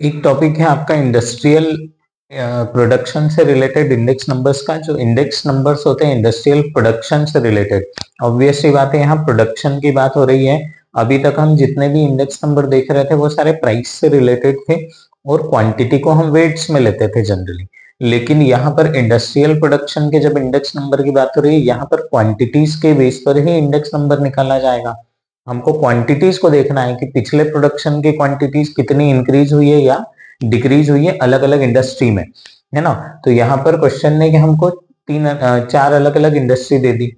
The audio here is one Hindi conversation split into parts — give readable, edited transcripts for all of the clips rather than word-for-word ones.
एक टॉपिक है आपका इंडस्ट्रियल प्रोडक्शन से रिलेटेड इंडेक्स नंबर्स का। जो इंडेक्स नंबर्स होते हैं इंडस्ट्रियल प्रोडक्शन से रिलेटेड, ऑब्वियसली बात है यहाँ प्रोडक्शन की बात हो रही है। अभी तक हम जितने भी इंडेक्स नंबर देख रहे थे वो सारे प्राइस से रिलेटेड थे और क्वांटिटी को हम वेट्स में लेते थे जनरली। लेकिन यहाँ पर इंडस्ट्रियल प्रोडक्शन के जब इंडेक्स नंबर की बात हो रही है, यहाँ पर क्वांटिटीज के बेस पर ही इंडेक्स नंबर निकाला जाएगा। हमको क्वांटिटीज को देखना है कि पिछले प्रोडक्शन की क्वांटिटीज कितनी इंक्रीज हुई है या डिक्रीज हुई है अलग अलग इंडस्ट्री में, है ना। तो यहाँ पर क्वेश्चन ने कि हमको चार अलग अलग इंडस्ट्री दे दी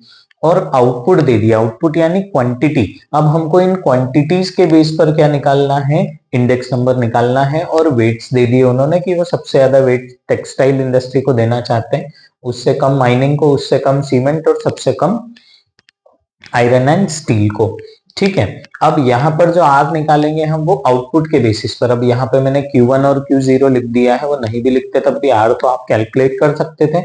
और आउटपुट दे दिया। आउटपुट यानी क्वांटिटी। अब हमको इन क्वांटिटीज के बेस पर क्या निकालना है, इंडेक्स नंबर निकालना है। और वेट्स दे दिए उन्होंने कि वो सबसे ज्यादा वेट टेक्सटाइल इंडस्ट्री को देना चाहते हैं, उससे कम माइनिंग को, उससे कम सीमेंट और सबसे कम आयरन एंड स्टील को। ठीक है, अब यहाँ पर जो आर निकालेंगे हम वो आउटपुट के बेसिस पर। अब यहाँ पे मैंने Q1 और Q0 लिख दिया है, वो नहीं भी लिखते तब भी आर तो आप कैलकुलेट कर सकते थे।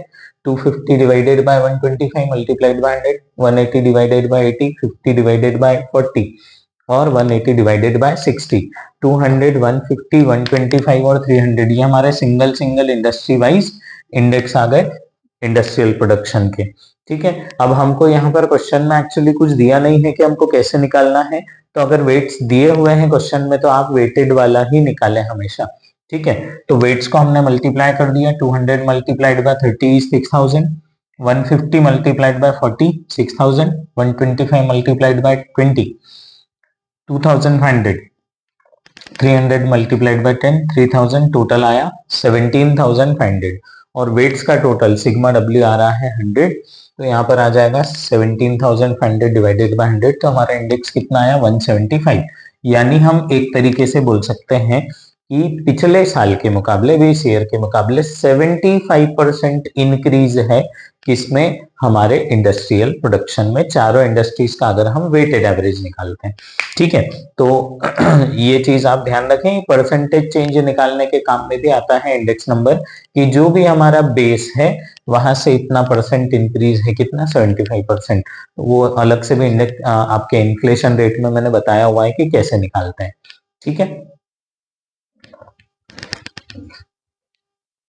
250 divided by 125 multiplied by 100, 180 divided by 80, 50 divided by 40 और 180 डिवाइडेड बाय 60। 200, 150, 125 और 300 ये हमारे single single industry wise index आ गए इंडस्ट्रियल प्रोडक्शन के। ठीक है, अब हमको यहाँ पर क्वेश्चन में एक्चुअली कुछ दिया नहीं है कि हमको कैसे निकालना है। तो अगर वेट्स दिए हुए हैं क्वेश्चन में तो आप वेटेड वाला ही निकालें हमेशा। ठीक है, तो वेट्स को हमने मल्टीप्लाई कर दिया। 200 multiplied by 30 6000, 150 multiplied by 40 6000, 125 multiplied by 20 2500, 300 multiplied by 10 3000, total आया 17500। और वेट्स का टोटल सिग्मा डब्ल्यू आ रहा है 100, तो यहाँ पर आ जाएगा 17500 डिवाइडेड बाय 100, तो हमारा इंडेक्स कितना आया 175। यानी हम एक तरीके से बोल सकते हैं कि पिछले साल के मुकाबले, बेस ईयर के मुकाबले 75% इंक्रीज है किसमें, हमारे इंडस्ट्रियल प्रोडक्शन में। चारों इंडस्ट्रीज का अगर हम वेटेड एवरेज निकालते हैं। ठीक है, तो ये चीज आप ध्यान रखें, परसेंटेज चेंज निकालने के काम में भी आता है इंडेक्स नंबर, कि जो भी हमारा बेस है वहां से इतना परसेंट इंक्रीज है, कितना 75%। वो अलग से भी इंडेक्स आपके इन्फ्लेशन रेट में मैंने बताया हुआ है कि कैसे निकालते हैं। ठीक है।